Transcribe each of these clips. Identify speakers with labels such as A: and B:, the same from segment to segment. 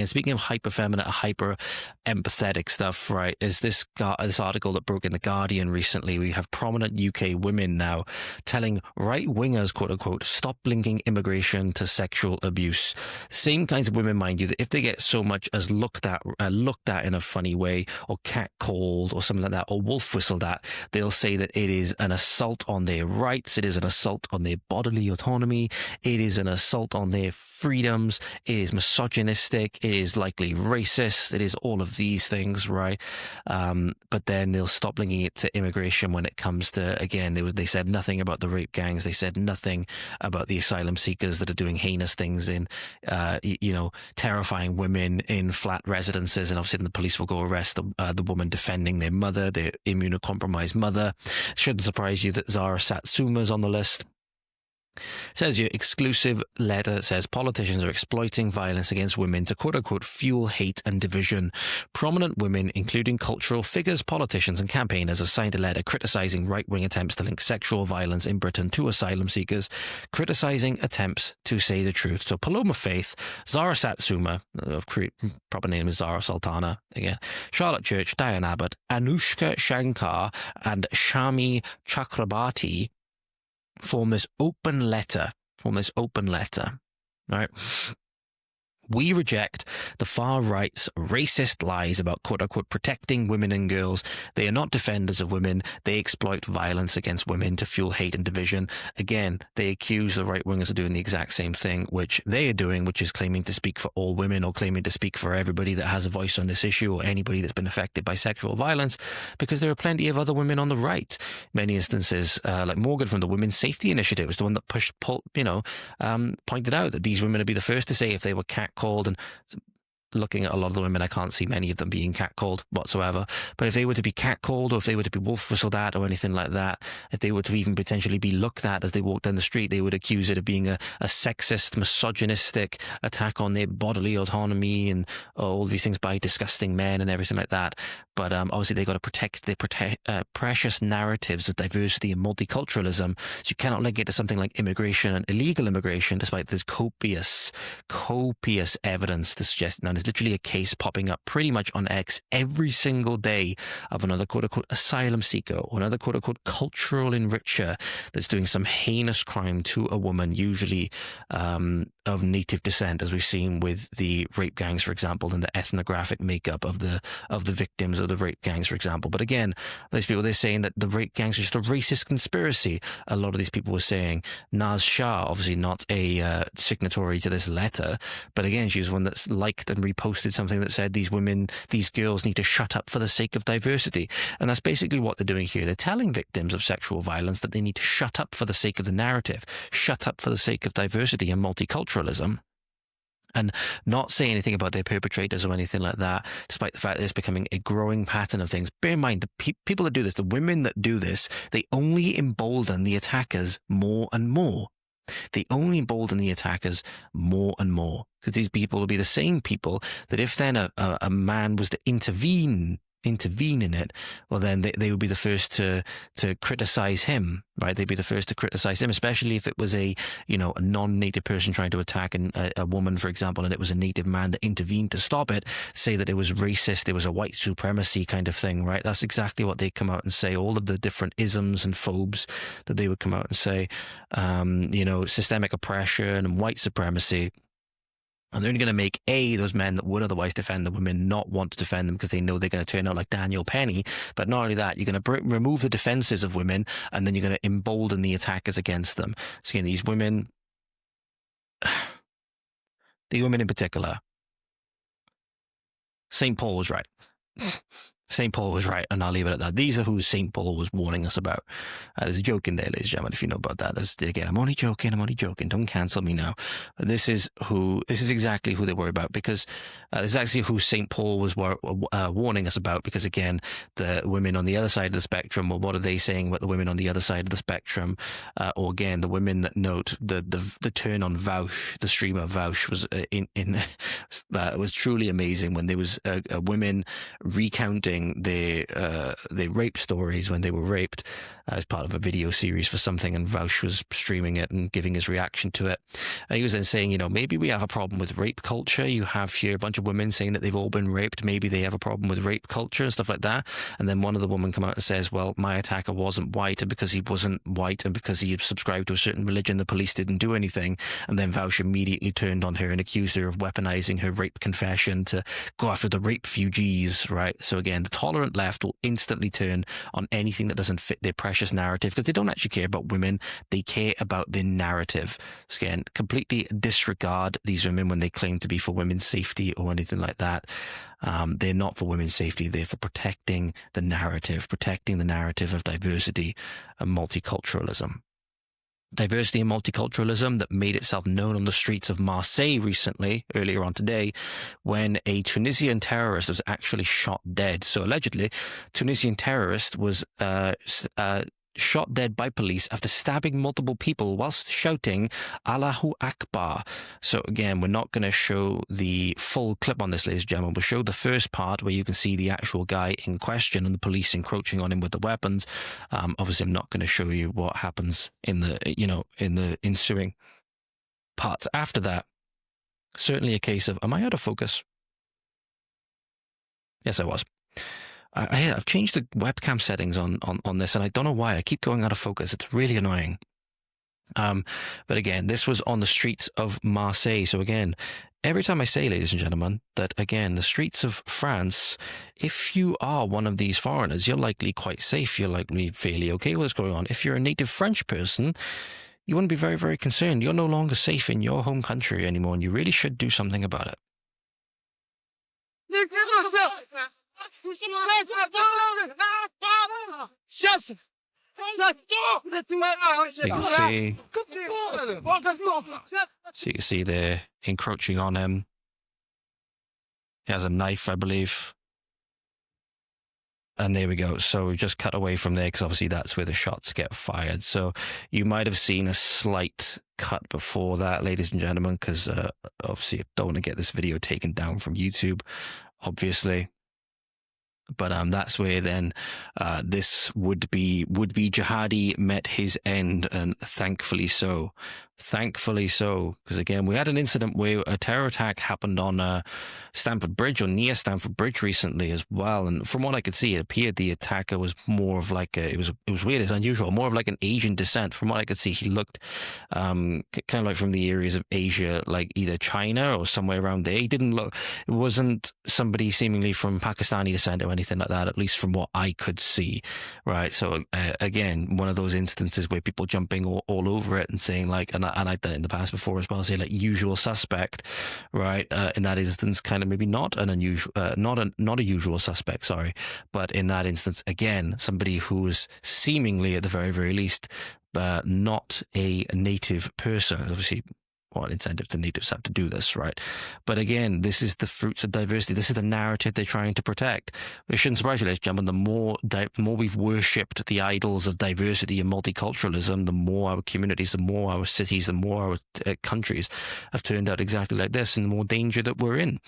A: again, speaking of hyper feminine, hyper empathetic stuff, right, is this article that broke in The Guardian recently. We have prominent UK women now telling right-wingers, quote unquote, stop linking immigration to sexual abuse. Same kinds of women, mind you, that if they get so much as looked at in a funny way, or catcalled or something like that, or wolf whistled at, they'll say that it is an assault on their rights, it is an assault on their bodily autonomy, it is an assault on their freedoms, it is misogynistic, it is likely racist, it is all of these things, right? But then they'll stop linking it to immigration when it comes to, again, they said nothing about the rape gangs, they said nothing about the asylum seekers that are doing heinous things in, terrifying women in flat residences, and obviously then the police will go arrest the woman defending their mother, their immunocompromised mother. Shouldn't surprise you that Zara Satsuma's on the list. Says your exclusive letter says politicians are exploiting violence against women to quote-unquote fuel hate and division. Prominent women, including cultural figures, politicians and campaigners, have signed a letter criticising right-wing attempts to link sexual violence in Britain to asylum seekers, criticising attempts to say the truth. So Paloma Faith, Zara Satsuma, proper name is Zara Sultana, again, Charlotte Church, Diane Abbott, Anushka Shankar and Shami Chakrabarti form this open letter, right? We reject the far right's racist lies about quote-unquote protecting women and girls. They are not defenders of women. They exploit violence against women to fuel hate and division. Again, they accuse the right-wingers of doing the exact same thing, which they are doing, which is claiming to speak for all women or claiming to speak for everybody that has a voice on this issue or anybody that's been affected by sexual violence, because there are plenty of other women on the right. Many instances, like Morgan from the Women's Safety Initiative was the one that pointed out that these women would be the first to say if they were catcalled, and looking at a lot of the women, I can't see many of them being catcalled whatsoever. But if they were to be catcalled, or if they were to be wolf whistled at or anything like that, if they were to even potentially be looked at as they walk down the street, they would accuse it of being a sexist, misogynistic attack on their bodily autonomy and all these things by disgusting men and everything like that. But obviously they got to protect their precious narratives of diversity and multiculturalism. So you cannot link it to something like immigration and illegal immigration, despite there's copious evidence to suggest. Now, there's literally a case popping up pretty much on X every single day of another quote-unquote asylum seeker or another quote-unquote cultural enricher that's doing some heinous crime to a woman, usually of native descent, as we've seen with the rape gangs, for example, and the ethnographic makeup of the victims of the rape gangs, for example. But again, these people, they're saying that the rape gangs are just a racist conspiracy. A lot of these people were saying. Naz Shah, obviously not a signatory to this letter, but again, she was one that's liked and reposted something that said these girls need to shut up for the sake of diversity. And that's basically what they're doing here. They're telling victims of sexual violence that they need to shut up for the sake of the narrative, shut up for the sake of diversity and multiculturalism, and not say anything about their perpetrators or anything like that, despite the fact that it's becoming a growing pattern of things. Bear in mind, the people that do this, the women that do this, they only embolden the attackers more and more. They only embolden the attackers more and more, because these people will be the same people that if then a man was to intervene in it, well, then they would be the first to criticize him, right? They'd be the first to criticize him, especially if it was a non-native person trying to attack a woman, for example, and it was a native man that intervened to stop it, say that it was racist, it was a white supremacy kind of thing, right? That's exactly what they come out and say. All of the different isms and phobes that they would come out and say, systemic oppression and white supremacy. And they're only going to make those men that would otherwise defend the women not want to defend them because they know they're going to turn out like Daniel Penny. But not only that, you're going to remove the defenses of women, and then you're going to embolden the attackers against them. So again, these women, the women in particular, St. Paul was right. St. Paul was right, and I'll leave it at that. These are who St. Paul was warning us about. There's a joke in there, ladies and gentlemen, if you know about that. Again, I'm only joking. Don't cancel me now. This is exactly who they worry about, because this is actually who St. Paul was warning us about, because again, the women on the other side of the spectrum, well, what are they saying about the women on the other side of the spectrum? Or again, the women that note the turn on Vaush, the streamer Vaush, was was truly amazing when there was women recounting telling their rape stories when they were raped as part of a video series for something, and Vaush was streaming it and giving his reaction to it. And he was then saying, maybe we have a problem with rape culture. You have here a bunch of women saying that they've all been raped. Maybe they have a problem with rape culture and stuff like that. And then one of the women come out and says, well, my attacker wasn't white, and because he wasn't white and because he subscribed to a certain religion, the police didn't do anything. And then Vaush immediately turned on her and accused her of weaponizing her rape confession to go after the rape refugees, right? So again, the tolerant left will instantly turn on anything that doesn't fit their precious narrative, because they don't actually care about women. They care about their narrative. So again, completely disregard these women when they claim to be for women's safety or anything like that. They're not for women's safety. They're for protecting the narrative of diversity and multiculturalism. Diversity and multiculturalism that made itself known on the streets of Marseille recently, earlier on today, when a Tunisian terrorist was actually shot dead. So allegedly, Tunisian terrorist was shot dead by police after stabbing multiple people whilst shouting Allahu Akbar. So again, we're not going to show the full clip on this, ladies and gentlemen. We'll show the first part where you can see the actual guy in question and the police encroaching on him with the weapons. Obviously, I'm not going to show you what happens in the ensuing parts after that. Certainly a case of, am I out of focus? Yes, I was. I've changed the webcam settings on this, and I don't know why. I keep going out of focus. It's really annoying. But again, this was on the streets of Marseille. So again, every time I say, ladies and gentlemen, that again, the streets of France, if you are one of these foreigners, you're likely quite safe. You're likely fairly okay with what's going on. If you're a native French person, you want to be very, very concerned. You're no longer safe in your home country anymore, and you really should do something about it. So you can see they're encroaching on him. He has a knife, I believe. And there we go. So we've just cut away from there because obviously that's where the shots get fired. So you might have seen a slight cut before that, ladies and gentlemen, because obviously I don't want to get this video taken down from YouTube, obviously. But that's where then this would-be jihadi met his end, and thankfully so. Thankfully so, because again, we had an incident where a terror attack happened on Stamford Bridge, or near Stamford Bridge recently as well. And from what I could see, it appeared the attacker was more of like it was weird, it's unusual, more of like an Asian descent. From what I could see, he looked kind of like from the areas of Asia, like either China or somewhere around there. He didn't look, it wasn't somebody seemingly from Pakistani descent or anything like that, at least from what I could see, right? So again, one of those instances where people jumping all over it and saying like, and I've done it in the past before as well, say like usual suspect, right? In that instance, kind of maybe not an unusual, not a usual suspect, sorry, but in that instance, again, somebody who is seemingly at the very, very least, not a native person. Obviously, what incentive the natives have to do this, right? But again, this is the fruits of diversity. This is the narrative they're trying to protect. It shouldn't surprise you, ladies and gentlemen, the more we've worshipped the idols of diversity and multiculturalism, the more our communities, the more our cities, the more our countries have turned out exactly like this, and the more danger that we're in.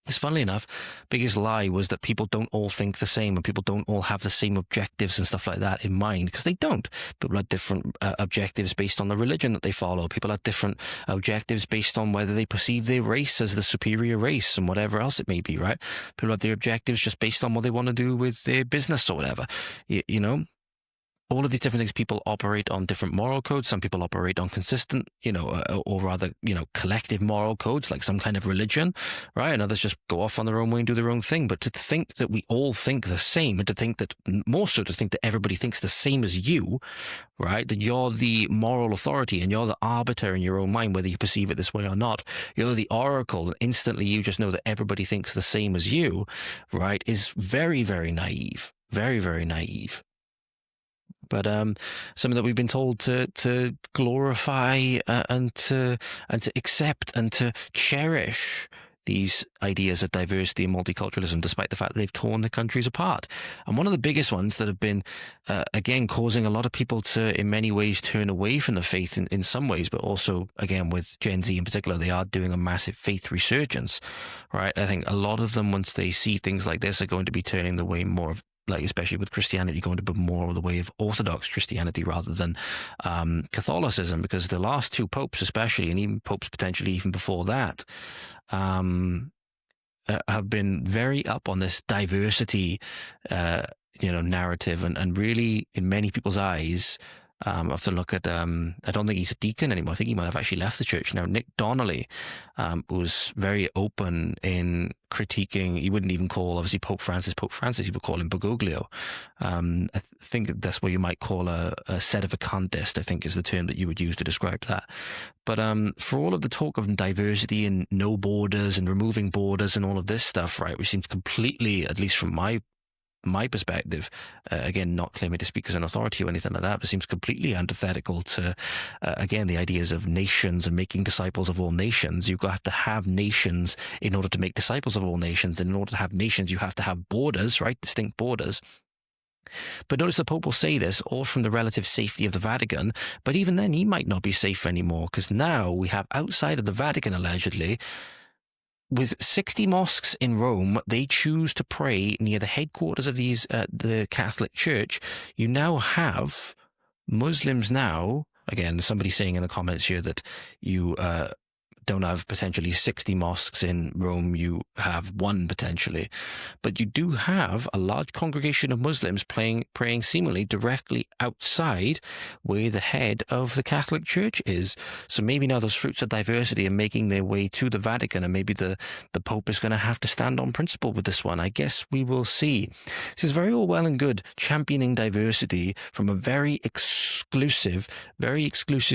A: Because funnily enough, biggest lie was that people don't all think the same, and people don't all have the same objectives and stuff like that in mind, because they don't. People have different objectives based on the religion that they follow. People have different objectives based on whether they perceive their race as the superior race and whatever else it may be, right? People have their objectives just based on what they want to do with their business or whatever, you know? All of these different things, people operate on different moral codes. Some people operate on consistent, or rather, collective moral codes, like some kind of religion, right? And others just go off on their own way and do their own thing. But to think that we all think the same, and to think that, more so to think that everybody thinks the same as you, right? That you're the moral authority and you're the arbiter in your own mind, whether you perceive it this way or not. You're the oracle, and instantly you just know that everybody thinks the same as you, right? Is very, very naive. Very, very naive. But something that we've been told to glorify and to accept and to cherish these ideas of diversity and multiculturalism, despite the fact that they've torn the countries apart. And one of the biggest ones that have been, again, causing a lot of people to, in many ways, turn away from the faith in some ways, but also, again, with Gen Z in particular, they are doing a massive faith resurgence, right? I think a lot of them, once they see things like this, are going to be turning the way more of, like, especially with Christianity, going to be more of the way of Orthodox Christianity rather than Catholicism, because the last two popes, especially, and even popes potentially even before that, have been very up on this diversity, narrative, and really, in many people's eyes, I have to look at, I don't think he's a deacon anymore. I think he might have actually left the church now. Nick Donnelly was very open in critiquing, he wouldn't even call, obviously, Pope Francis, he would call him Bergoglio. I think that's what you might call a sedevacantist, I think is the term that you would use to describe that. But for all of the talk of diversity and no borders and removing borders and all of this stuff, right, which seems completely, at least from my perspective, again, not claiming to speak as an authority or anything like that, but seems completely antithetical to, again, the ideas of nations and making disciples of all nations. You've got to have nations in order to make disciples of all nations. And in order to have nations, you have to have borders, right? Distinct borders. But notice the Pope will say this all from the relative safety of the Vatican, but even then he might not be safe anymore, because now we have, outside of the Vatican, allegedly, with 60 mosques in Rome, they choose to pray near the headquarters of the Catholic Church. You now have Muslims now, again, somebody saying in the comments here that you don't have potentially 60 mosques in Rome, you have one potentially. But you do have a large congregation of Muslims praying seemingly directly outside where the head of the Catholic Church is. So maybe now those fruits of diversity are making their way to the Vatican, and maybe the Pope is going to have to stand on principle with this one. I guess we will see. This is very all well and good championing diversity from a very exclusive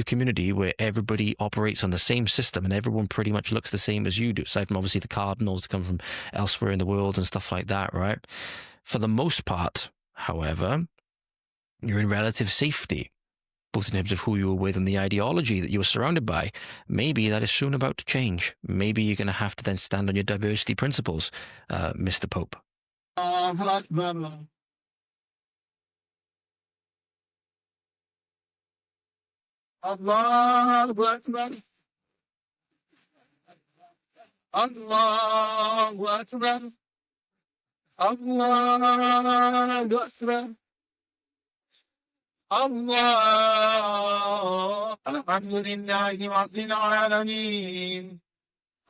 A: community where everybody operates on the same system and everyone pretty much looks the same as you do, aside from obviously the cardinals that come from elsewhere in the world and stuff like that, right? For the most part, however, you're in relative safety, both in terms of who you were with and the ideology that you were surrounded by. Maybe that is soon about to change. Maybe you're going to have to then stand on your diversity principles, Mr. Pope.
B: Allahu Akbar. Allahu Akbar. Allahu Akbar. Allah. Alhamdulillahi Rabbil Alameen.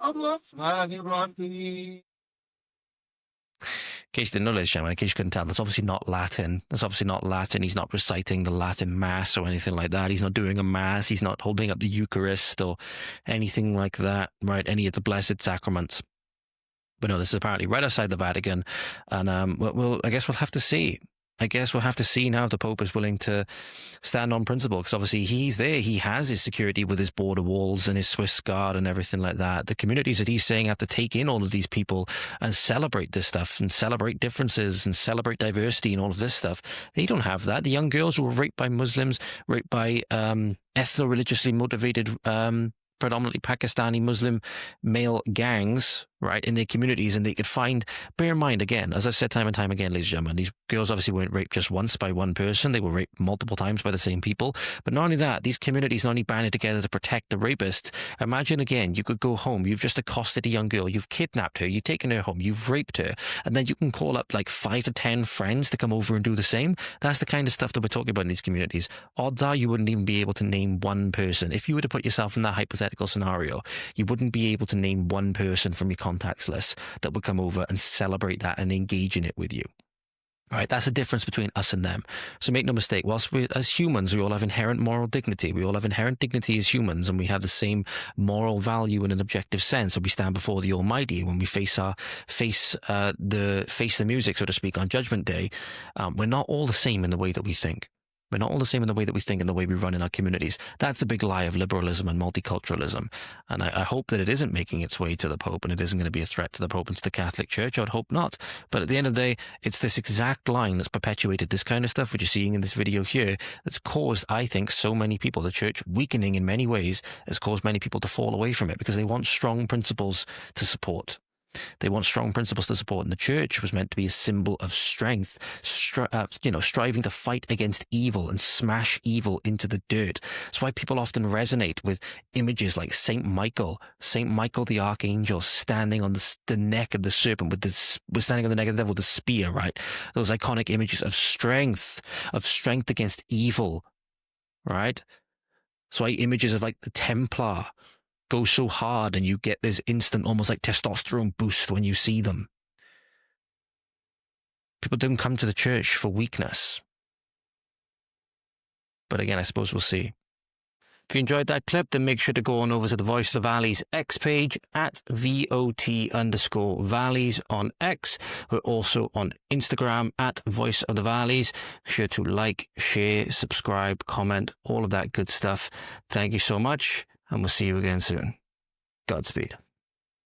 B: Ar-Rahmanir Rahim.
A: In case you didn't know, ladies and gentlemen, in case you couldn't tell, that's obviously not Latin. He's not reciting the Latin Mass or anything like that. He's not doing a Mass. He's not holding up the Eucharist or anything like that, right? Any of the Blessed Sacraments. But no, this is apparently right outside the Vatican. And I guess we'll have to see. I guess we'll have to see now if the Pope is willing to stand on principle, because obviously he's there. He has his security with his border walls and his Swiss Guard and everything like that. The communities that he's saying have to take in all of these people and celebrate this stuff and celebrate differences and celebrate diversity and all of this stuff. They don't have that. The young girls who were raped by Muslims, raped by ethno-religiously motivated predominantly Pakistani Muslim male gangs, right, in their communities, and they could find, bear in mind, again, as I've said time and time again, ladies and gentlemen, these girls obviously weren't raped just once by one person, they were raped multiple times by the same people. But not only that, these communities not only banded together to protect the rapists. Imagine, again, you could go home, you've just accosted a young girl, you've kidnapped her, you've taken her home, you've raped her, and then you can call up like 5 to 10 friends to come over and do the same. That's the kind of stuff that we're talking about in these communities. Odds are you wouldn't even be able to name one person. If you were to put yourself in that hypothetical scenario, you wouldn't be able to name one person from your contacts list that would come over and celebrate that and engage in it with you. All right, that's the difference between us and them. So make no mistake, whilst we, as humans, we all have inherent moral dignity. We all have inherent dignity as humans, and we have the same moral value in an objective sense. So we stand before the Almighty when we face the music, so to speak, on Judgment Day. We're not all the same in the way that we think. We're not all the same in the way that we think and the way we run in our communities. That's the big lie of liberalism and multiculturalism. And I hope that it isn't making its way to the Pope and it isn't going to be a threat to the Pope and to the Catholic Church. I would hope not. But at the end of the day, it's this exact line that's perpetuated this kind of stuff, which you're seeing in this video here, that's caused, I think, so many people, the church weakening in many ways, has caused many people to fall away from it because they want strong principles to support. They want strong principles to support, and the church was meant to be a symbol of strength, striving to fight against evil and smash evil into the dirt. That's why people often resonate with images like Saint Michael the Archangel standing on the neck of the serpent standing on the neck of the devil with the spear, right? Those iconic images of strength against evil, right? That's why images of like the Templar go so hard and you get this instant, almost like testosterone boost when you see them. People don't come to the church for weakness. But again, I suppose we'll see. If you enjoyed that clip, then make sure to go on over to the Voice of the Valleys X page at VOT_Valleys on X. We're also on Instagram at Voice of the Valleys. Be sure to like, share, subscribe, comment, all of that good stuff. Thank you so much, and we'll see you again soon. Godspeed.